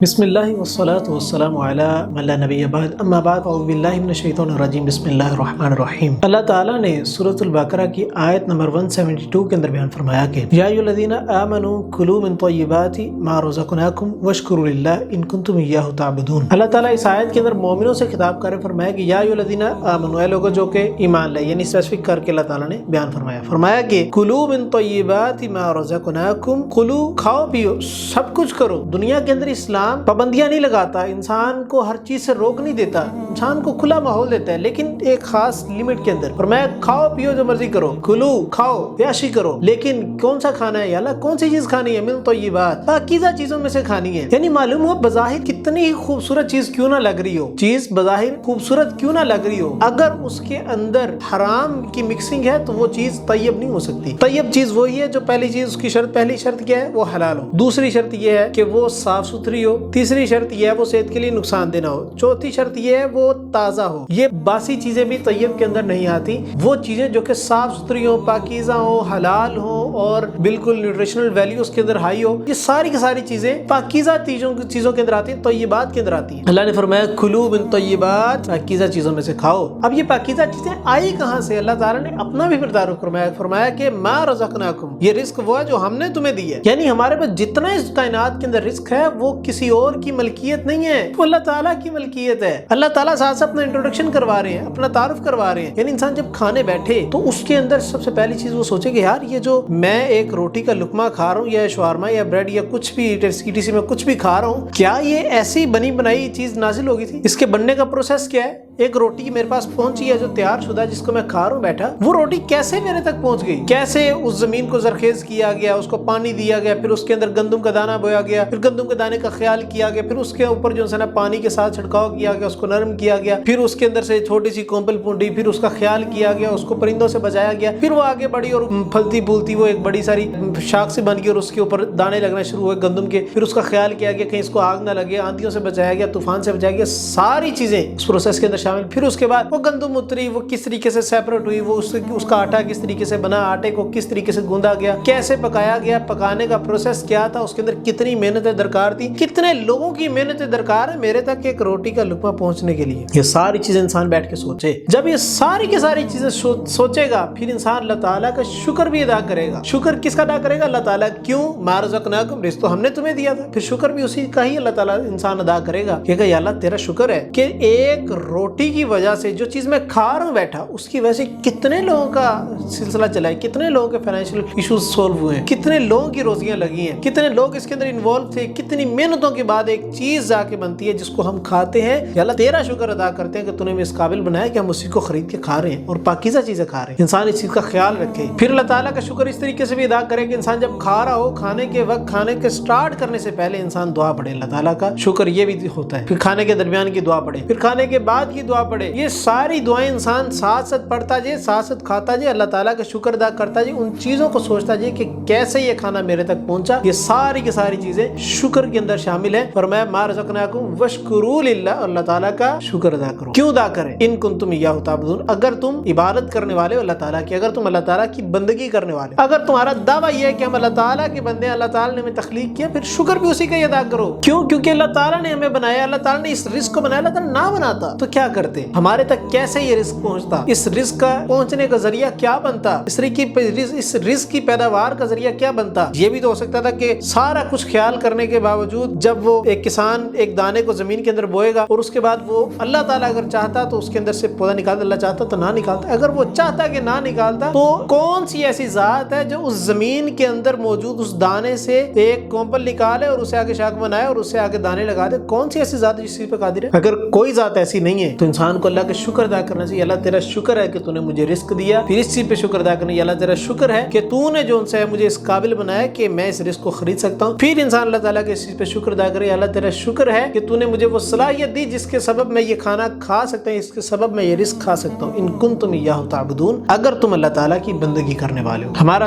بسم اللہ والصلاة والسلام علی من لا نبی بعد اما بعد اعوذ باللہ من الشیطان الرجیم بسم اللہ الرحمن الرحیم۔ اللہ تعالیٰ نے سورۃ البقرہ کی آیت نمبر 172 کے اندر بیان فرمایا کہ یا ایھا الذین آمنوا کلوا من طیبات ما رزقناکم واشکروا للہ ان کنتم ایاہ تعبدون۔ اللہ تعالیٰ اس آیت کے اندر مومنوں سے خطاب کر فرمایا کہ یا ایھا الذین آمنوا، اے لوگوں جو کہ ایمان لائے، یعنی اسپیسیفک کر کے اللہ تعالیٰ نے بیان فرمایا کہ کلوا من طیبات ما رزقناکم، کلو کھاؤ پیو سب کچھ کرو۔ دنیا کے اندر اسلام پابندیاں نہیں لگاتا، انسان کو ہر چیز سے روک نہیں دیتا، انسان کو کھلا ماحول دیتا ہے، لیکن ایک خاص لمٹ کے اندر۔ فرمایا کھاؤ پیو جو مرضی کرو، کلو کھاؤ عیاشی کرو، لیکن کون سا کھانا ہے یا اللہ کون سی چیز کھانی ہے؟ من طیبات، پاکیزہ چیزوں میں سے کھانی ہے۔ یعنی معلوم ہو بظاہر کتنی ہی خوبصورت چیز کیوں نہ لگ رہی ہو، چیز بظاہر خوبصورت کیوں نہ لگ رہی ہو، اگر اس کے اندر حرام کی مکسنگ ہے تو وہ چیز طیب نہیں ہو سکتی۔ طیب چیز وہی ہے جو پہلی چیز، اس کی شرط، پہلی شرط کیا ہے؟ وہ حلال ہو۔ دوسری شرط یہ ہے کہ وہ صاف ستھری ہو۔ تیسری شرط یہ ہے وہ صحت کے لیے نقصان دہ نہ ہو۔ چوتھی شرط یہ ہے وہ تازہ ہو۔ یہ باسی چیزیں بھی طیب کے اندر نہیں آتی، وہ چیزیں جو کہ صاف ستھری ہو، پاکیزہ ہو، حلال ہو اور بالکل نیوٹریشنل ویلیو اس کے اندر ہائی ہو، یہ ساری کی ساری چیزیں پاکیزہ چیزوں کے اندر آتی ہیں، طیبات کے اندر آتی ہیں۔ اللہ نے فرمایا کلوا من طیبات، پاکیزہ چیزوں میں سے کھاؤ۔ اب یہ پاکیزہ چیزیں آئی کہاں سے؟ اللہ تعالیٰ نے اپنا بھی تعارف فرمایا کہ ما رزقناکم، یہ رزق وہ ہے جو ہم نے تمہیں دی ہے۔ یعنی ہمارے پاس جتنا اس کائنات کے اندر رزق ہے وہ کسی اور کی ملکیت نہیں ہے، وہ اللہ تعالیٰ کی ملکیت ہے۔ اللہ تعالیٰ ساتھ اپنا انٹروڈکشن کروا رہے ہیں، اپنا تعارف کروا رہے ہیں۔ یعنی انسان جب کھانے بیٹھے تو اس کے اندر سب سے پہلی چیز وہ سوچے کہ یار یہ جو میں ایک روٹی کا لقمہ کھا رہا ہوں یا شاورما یا بریڈ یا کچھ بھی TTC میں کچھ بھی کھا رہا ہوں، کیا یہ ایسی بنی بنائی چیز نازل ہوگی تھی؟ اس کے بننے کا پروسیس کیا ہے؟ ایک روٹی میرے پاس پہنچی ہے جو تیار شدہ، جس کو میں کھا رہا ہوں بیٹھا، وہ روٹی کیسے میرے تک پہنچ گئی؟ کیسے اس زمین کو زرخیز کیا گیا، اس کو پانی دیا گیا، پھر اس کے اندر گندم کا دانہ بویا گیا، پھر گندم کے دانے کا خیال کیا گیا، پھر اس کے اوپر جو ہے نا پانی کے ساتھ چھڑکاؤ کیا گیا، اس کو نرم کیا گیا، پھر اس کے اندر سے چھوٹی سی کومپل پونڈی، پھر اس کا خیال کیا گیا، اس کو پرندوں سے بچایا گیا، پھر وہ آگے بڑھی اور پھلتی پھولتی وہ ایک بڑی ساری شاخ سے بن گئی اور اس کے اوپر دانے لگنا شروع ہوئے گندم کے، پھر اس کا خیال کیا گیا کہیں اس کو آگ نہ لگے، آندھیوں سے بچایا گیا، طوفان سے بچایا گیا، ساری چیزیں اس پروسیس کے اندر شامل۔ پھر اس کے بعد وہ گندم اتری، وہ کس طریقے سے سیپریٹ ہوئی، وہ اس کا آٹا کس طریقے سے بنا، آٹے کو کس طریقے سے گوندا گیا، کیسے پکایا گیا، پکانے کا پروسیس کیا تھا، اس کے اندر کتنی محنتیں درکار تھی، کتنے لوگوں کی محنتیں درکار ہے میرے تک ایک روٹی کا لقمہ پہنچنے کے لیے۔ یہ ساری چیزیں انسان بیٹھ کے سوچے، جب یہ ساری کی ساری چیزیں سوچے گا پھر انسان اللہ تعالیٰ کا شکر بھی ادا کرے گا۔ شکر کس کا ادا کرے گا؟ اللہ تعالیٰ۔ کیوں؟ ما رزقناکم، رزق تو ہم نے تمہیں دیا تھا، پھر شکر بھی اسی کا ہی اللہ تعالیٰ انسان ادا کرے گا کہ یا اللہ تیرا شکر ہے کہ ایک روٹی کی وجہ سے جو چیز میں کھا رہا ہوں بیٹھا، اس کی وجہ سے کتنے لوگوں کا سلسلہ چلا ہے، کتنے لوگوں کے فائنینشیل ایشوز سولو ہوئے ہیں، کتنے لوگوں کی روزیاں لگی ہیں، کتنے لوگ اس کے اندر انوالو تھے، کتنی محنتوں کے بعد ایک چیز جا کے بنتی ہے جس کو ہم کھاتے ہیں۔ یا اللہ تیرا شکر ادا کرتے ہیں کہ تو نے ہمیں اس قابل بنایا کہ ہم اسی کو خرید کے کھا رہے ہیں اور پاکیزہ چیزیں کھا رہے ہیں۔ انسان اس چیز کا خیال رکھے، پھر اللہ تعالیٰ کا شکر اس طریقے سے بھی ادا کرے کہ انسان جب کھا رہا ہو، کھانے کے وقت، کھانے کے سٹارٹ کرنے سے پہلے انسان دعا پڑھے۔ اللہ تعالیٰ کا شکر یہ بھی ہوتا ہے، پھر کھانے کے درمیان کی دعا پڑھے، پھر کھانے کے بعد کی دعا پڑھے۔ یہ ساری دعائیں انسان ساتھ ساتھ پڑھتا جائے، ساتھ ساتھ کھاتا جائے، اللہ تعالیٰ کا شکر ادا کرتا جائے، ان چیزوں کو سوچتا جائے کہ کیسے یہ کھانا میرے تک پہنچا۔ یہ ساری کی ساری چیزیں شکر کے اندر شامل ہیں۔ فرمایا ما رزقناکم واشکروا للہ، اللہ تعالیٰ کا شکر ادا کرو۔ کیوں ادا کریں؟ ان کنتم ایاہ تعبدون، اگر تم عبادت کرنے والے ہو اللہ تعالیٰ کی، اگر تم اللہ تعالیٰ کی بندگی کرنے والے ہو، اگر تمہارا دعویٰ یہ ہے کہ ہم اللہ تعالیٰ کے بندے ہیں، اللہ تعالیٰ نے ہمیں تخلیق کیا، پھر شکر بھی اسی کا ہی ادا کرو۔ کیوں؟ کیونکہ اللہ تعالیٰ نے ہمیں بنایا، اللہ تعالیٰ نے اس رزق کو بنایا، اللہ تعالیٰ نہ بناتا تو کیا کرتے؟ ہمارے تک کیسے یہ رزق پہنچتا؟ اس رزق کا پہنچنے کا ذریعہ کیا بنتا؟ اس رزق کی پیداوار کا ذریعہ کیا بنتا؟ یہ بھی تو ہو سکتا تھا کہ سارا کچھ خیال کرنے کے باوجود جب وہ ایک کسان ایک دانے کو زمین کے اندر بوئے گا اور اس کے بعد وہ اللہ تعالیٰ اگر چاہتا تو اس کے اندر سے پودا نکالتا، اللہ چاہتا تو نہ نکالتا۔ اگر وہ چاہتا کہ نہ نکالتا تو کون سی ایسی ذات ہے جو اس زمین کے اندر موجود اس دانے سے ایک کومپل نکالے اور اسے آگے شاخ بنائے اور اسے آگے دانے لگا دے؟ کون سی ایسی ذات جس چیز پہ قادر ہے؟ اگر کوئی ذات ایسی نہیں ہے تو انسان کو اللہ کا شکر ادا کرنا چاہیے۔ اللہ تیرا شکر ہے کہ تو نے مجھے رزق دیا، پھر اس چیز پہ شکر ادا کرنا۔ اللہ تیرا شکر ہے کہ تو نے جو ان سے مجھے اس قابل بنایا کہ میں اس رزق کو خرید سکتا ہوں۔ پھر انسان اللہ تعالیٰ کے اس چیز پہ شکر ادا کرے، اللہ تیرا شکر ہے کہ تو نے مجھے وہ صلاحیت دی جس کے سبب میں یہ کھانا کھا سکتا ہوں، اس کے سبب میں یہ رزق کھا سکتا ہوں۔ ان کنتم ایاہ تعبدون، اگر تم اللہ تعالیٰ کی بندگی کرنے والے ہو۔ ہمارا